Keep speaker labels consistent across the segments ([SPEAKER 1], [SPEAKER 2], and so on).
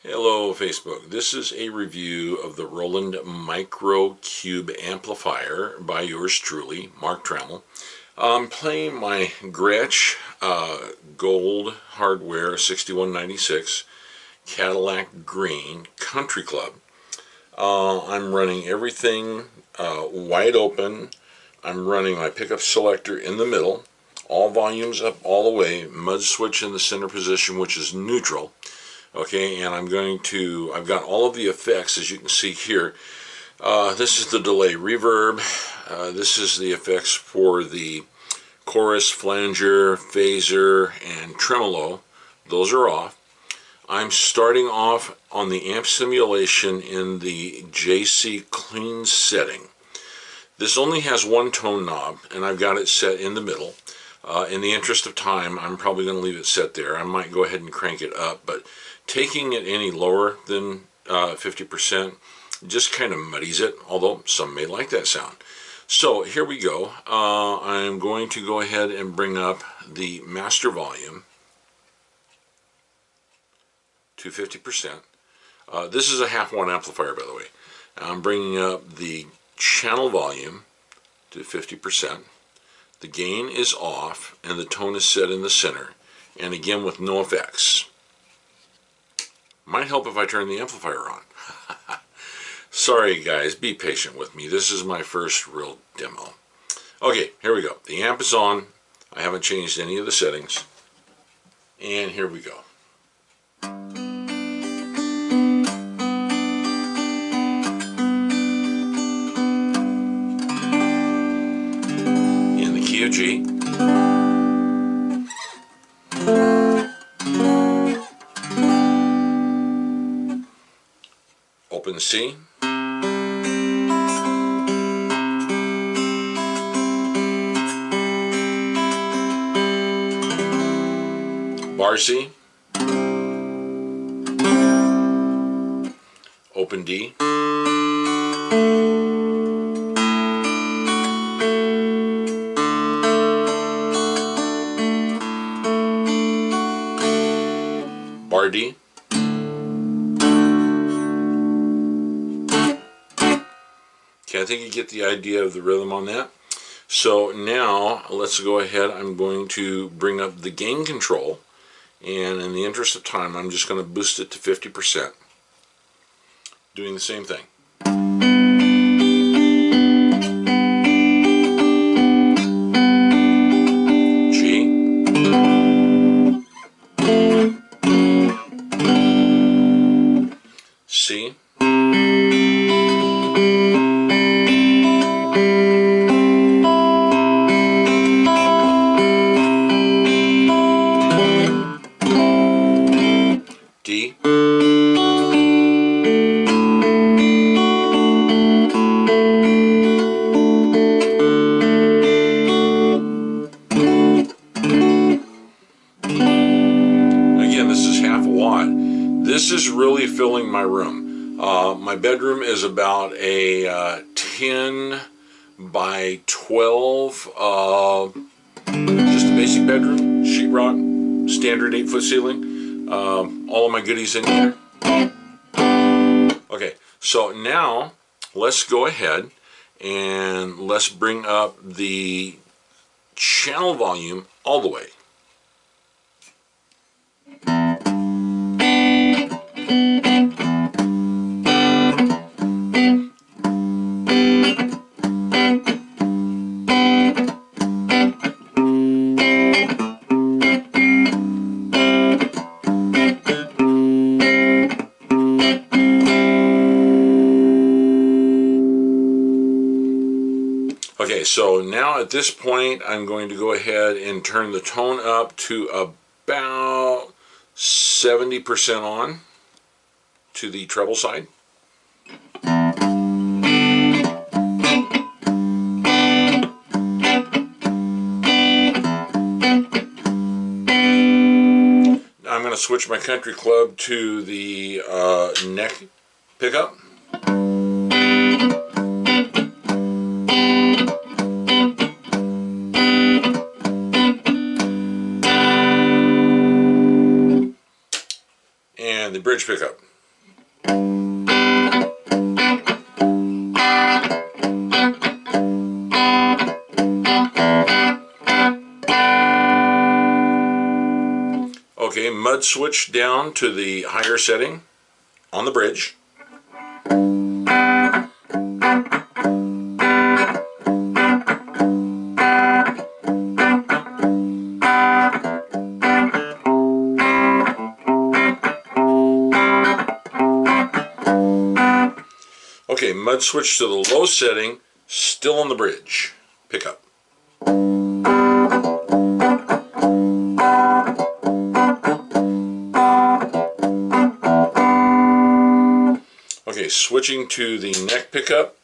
[SPEAKER 1] Hello Facebook. This is a review of the Roland Micro Cube amplifier by yours truly, Mark Tremolo. I'm playing my Gretsch Gold Hardware 6196 Cadillac Green Country Club. I'm running everything wide open. I'm running my pickup selector in the middle, all volumes up all the way, mud switch in the center position, which is neutral. Okay, and I've got all of the effects, as you can see here. This is the delay reverb. This is the effects for the chorus, flanger, phaser, and tremolo. Those are off. I'm starting off on the amp simulation in the JC clean setting. This only has one tone knob, and I've got it set in the middle. In the interest of time, I'm probably going to leave it set there. I might go ahead and crank it up, but taking it any lower than 50% just kind of muddies it, although some may like that sound. So here we go. I'm going to go ahead and bring up the master volume to 50%. This is a half-watt amplifier, by the way. I'm bringing up the channel volume to 50%. The gain is off, and the tone is set in the center, and again with no effects. Might help if I turn the amplifier on. Sorry guys, be patient with me. This is my first real demo. Okay, here we go. The amp is on. I haven't changed any of the settings. And here we go. In the key of G. Open C, bar C, open D, bar D, I think you get the idea of the rhythm on that. So now let's go ahead. I'm going to bring up the gain control, and in the interest of time I'm just going to boost it to 50%, doing the same thing. G, C, D, again, this is half a watt. This is really filling my room. My bedroom is about a 10 by 12, just a basic bedroom, sheetrock, standard 8-foot ceiling. All of my goodies in here. Okay, so now let's go ahead and let's bring up the channel volume all the way. Okay, so now at this point I'm going to go ahead and turn the tone up to about 70% on to the treble side. Now I'm going to switch my country club to the neck pickup. and the bridge pickup. Okay, mud switch down to the higher setting on the bridge. Okay, mud switch to the low setting, still on the bridge. Pickup. Okay, switching to the neck pickup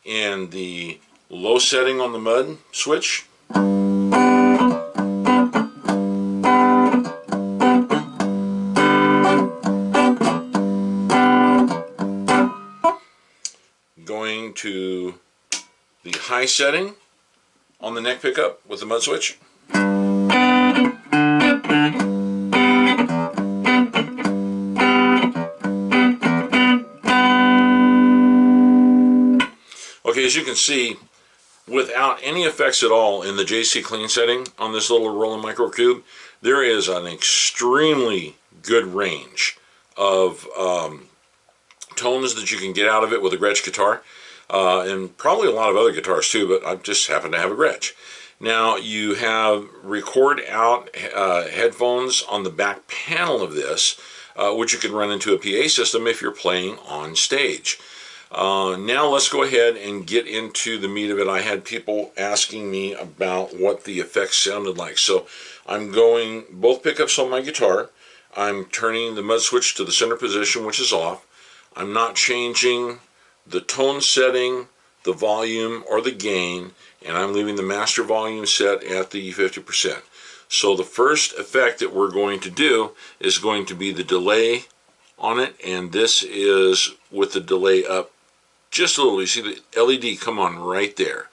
[SPEAKER 1] and the low setting on the mud switch. Going to the high setting on the neck pickup with the mud switch. Okay, as you can see, without any effects at all in the JC Clean setting on this little Roland Micro Cube, there is an extremely good range of tones that you can get out of it with a Gretsch guitar, and probably a lot of other guitars too, but I just happen to have a Gretsch. Now you have record out headphones on the back panel of this, which you can run into a PA system if you're playing on stage. Now let's go ahead and get into the meat of it. I had people asking me about what the effects sounded like. So I'm going both pickups on my guitar. I'm turning the mud switch to the center position, which is off. I'm not changing the tone setting, the volume, or the gain, and I'm leaving the master volume set at the 50%. So the first effect that we're going to do is going to be the delay on it, and this is with the delay up just a little. You see the LED come on right there.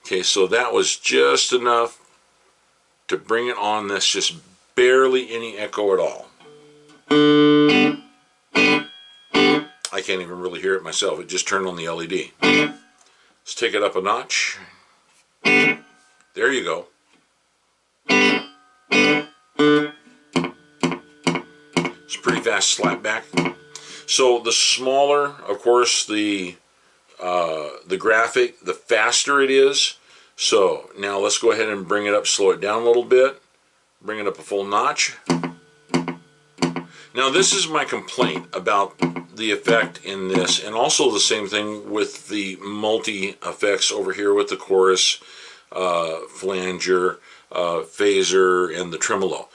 [SPEAKER 1] Okay, so that was just enough to bring it on. That's just barely any echo at all. I can't even really hear it myself. It just turned on the LED. Let's take it up a notch. There you go. It's a pretty fast slap back. So the smaller, of course, the graphic, the faster it is. So now let's go ahead and bring it up, slow it down a little bit, bring it up a full notch. Now this is my complaint about the effect in this, and also the same thing with the multi effects over here with the chorus, flanger, phaser, and the tremolo.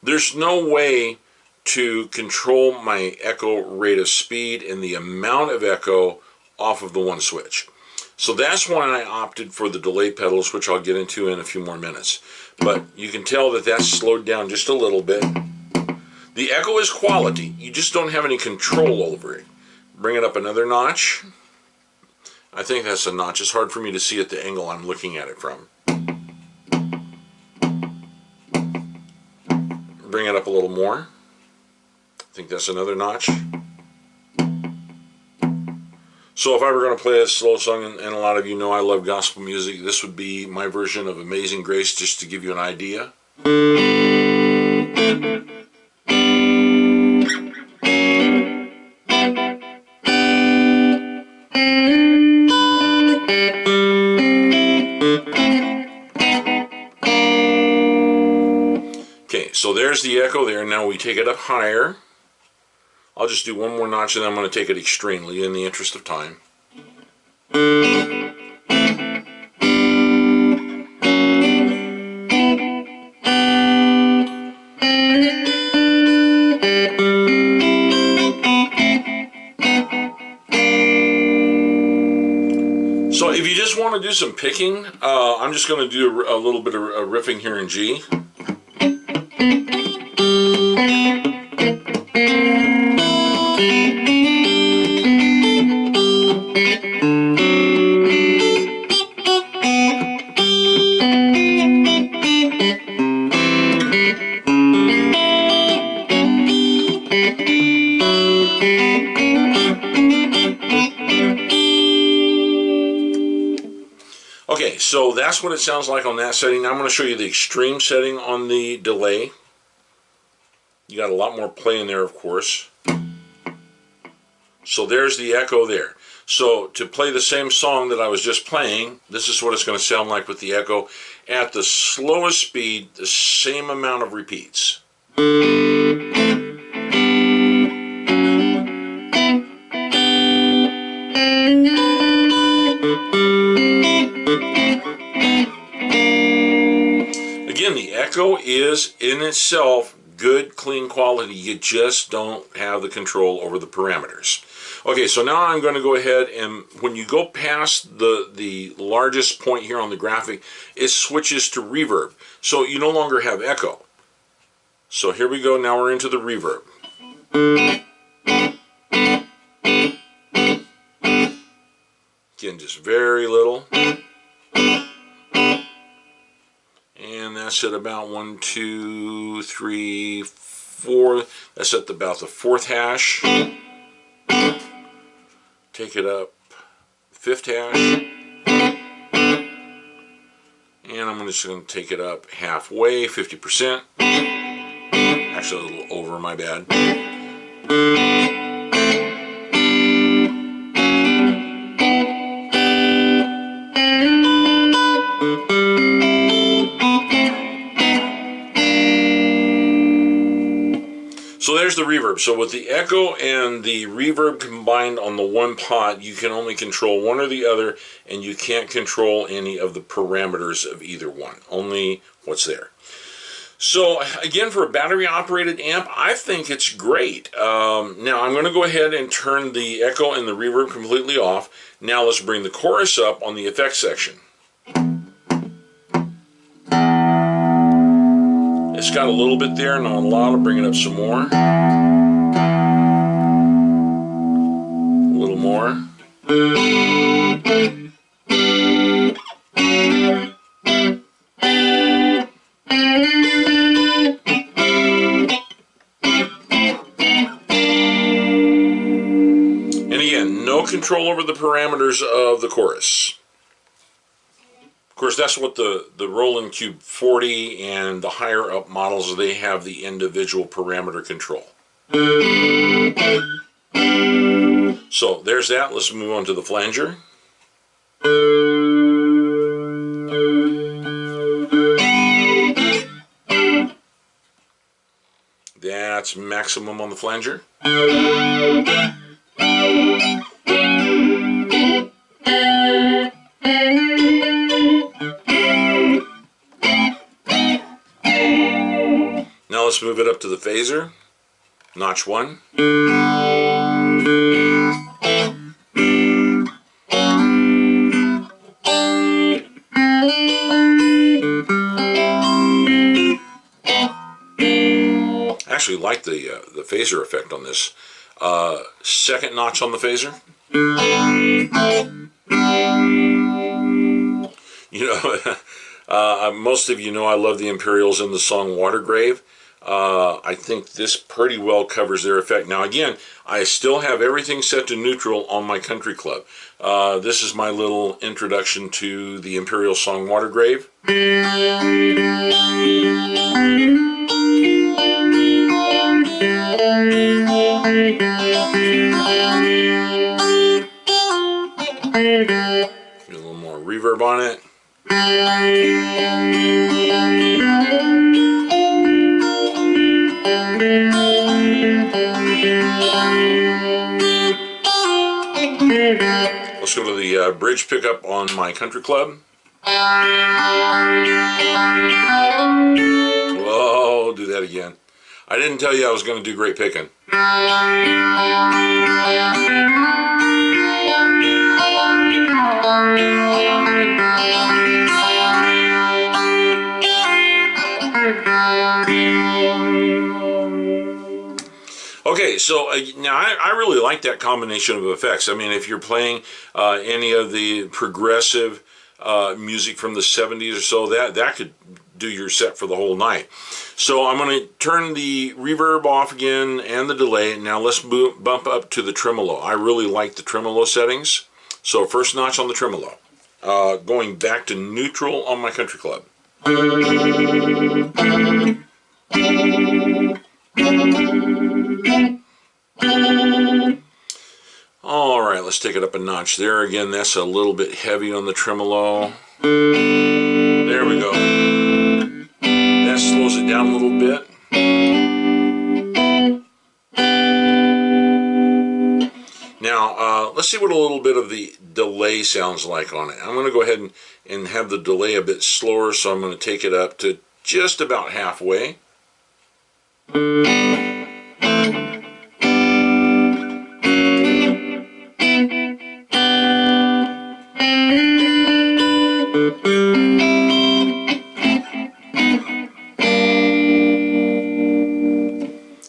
[SPEAKER 1] There's no way to control my echo rate of speed and the amount of echo off of the one switch. So that's why I opted for the delay pedals, which I'll get into in a few more minutes. But you can tell that that's slowed down just a little bit. The echo is quality. You just don't have any control over it. Bring it up another notch. I think that's a notch. It's hard for me to see at the angle I'm looking at it from. Bring it up a little more. I think that's another notch. So if I were going to play a slow song, and a lot of you know I love gospel music, this would be my version of Amazing Grace, just to give you an idea. Okay, so there's the echo there. Now we take it up higher. I'll just do one more notch and then I'm going to take it extremely in the interest of time. So if you just want to do some picking, I'm just going to do a little bit of riffing here in G. so that's what it sounds like on that setting. Now I'm going to show you the extreme setting on the delay. You got a lot more play in there, of course. So there's the echo there. So to play the same song that I was just playing, this is what it's going to sound like with the echo. At the slowest speed, the same amount of repeats. Again, the echo is in itself good, clean quality. You just don't have the control over the parameters. Okay, so now I'm going to go ahead and when you go past the largest point here on the graphic, it switches to reverb. So you no longer have echo. So here we go, now we're into the reverb. Again, just very little. And that's at about 1, 2, 3, 4. That's at about the 4th hash. Take it up 5th hash. And I'm just going to take it up halfway, 50%. Actually, a little over, my bad. So there's the reverb. So with the echo and the reverb combined on the one pot, you can only control one or the other, and you can't control any of the parameters of either one, only what's there. So again, for a battery operated amp, I think it's great. Now I'm going to go ahead and turn the echo and the reverb completely off. Now let's bring the chorus up on the effects section. It's got a little bit there, not a lot. I'll bring it up some more. A little more. And again, no control over the parameters of the chorus. Of course, that's what the Roland Cube 40 and the higher up models, they have the individual parameter control. So there's that. Let's move on to the flanger. That's maximum on the flanger. Now let's move it up to the phaser, notch 1. I actually like the phaser effect on this. Second notch on the phaser. You know, most of you know I love the Imperials in the song Watergrave. I think this pretty well covers their effect. Now again, I still have everything set to neutral on my country club. This is my little introduction to the Imperial song Watergrave. Get a little more reverb on it. Let's go to the bridge pickup on my country club. Whoa, do that again. I didn't tell you I was going to do great picking. Okay, so now I really like that combination of effects. I mean, if you're playing any of the progressive music from the 70s or so, that could do your set for the whole night. So I'm going to turn the reverb off again and the delay. Now let's bump up to the tremolo. I really like the tremolo settings. So first notch on the tremolo. going back to neutral on my country club. Alright, let's take it up a notch. There again, that's a little bit heavy on the tremolo. There we go. That slows it down a little bit. Now, let's see what a little bit of the delay sounds like on it. I'm going to go ahead and have the delay a bit slower, so I'm going to take it up to just about halfway.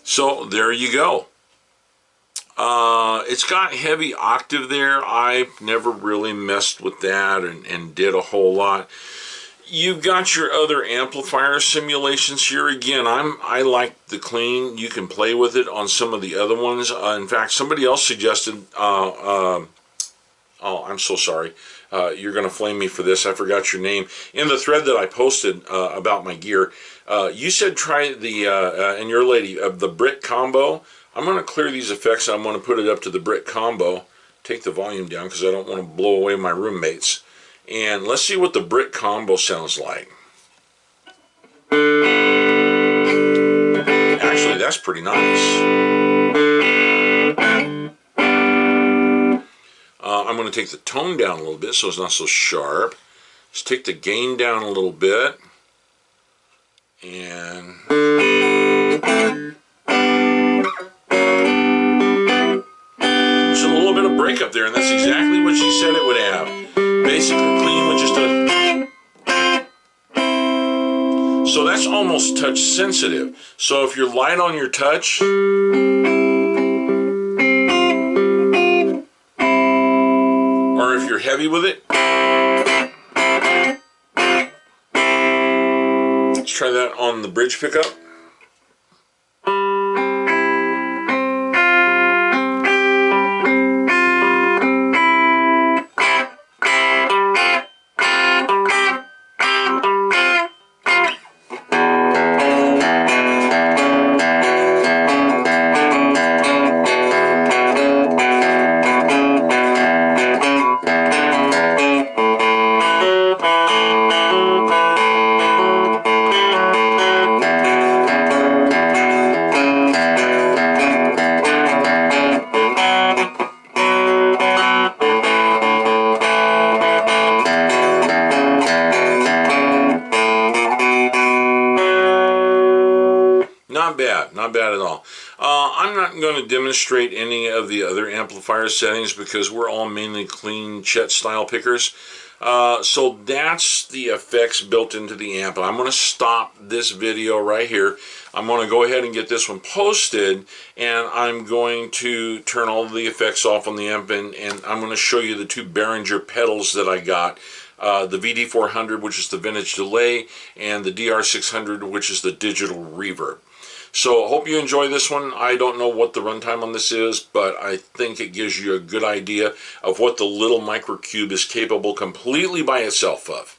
[SPEAKER 1] So there you go. It's got heavy octave there. I've never really messed with that and did a whole lot. You've got your other amplifier simulations here. Again, I like the clean. You can play with it on some of the other ones. In fact, somebody else suggested, oh, I'm so sorry. You're going to flame me for this. I forgot your name. In the thread that I posted about my gear, you said try the, and your lady, the Brit Combo. I'm going to clear these effects. I'm going to put it up to the Brit Combo. Take the volume down because I don't want to blow away my roommates. And let's see what the Brit Combo sounds like. Actually, that's pretty nice. I'm going to take the tone down a little bit so it's not so sharp. Let's take the gain down a little bit. And there's a little bit of breakup there, and that's exactly what she said it would have. Basically clean with just a... So that's almost touch sensitive. So if you're light on your touch, or if you're heavy with it, let's try that on the bridge pickup. Not bad at all. I'm not going to demonstrate any of the other amplifier settings because we're all mainly clean Chet style pickers. So that's the effects built into the amp. I'm going to stop this video right here. I'm going to go ahead and get this one posted, and I'm going to turn all the effects off on the amp, and I'm going to show you the two Behringer pedals that I got. The VD400, which is the vintage delay, and the DR600, which is the digital reverb. So I hope you enjoy this one. I don't know what the runtime on this is, but I think it gives you a good idea of what the little Micro Cube is capable completely by itself of.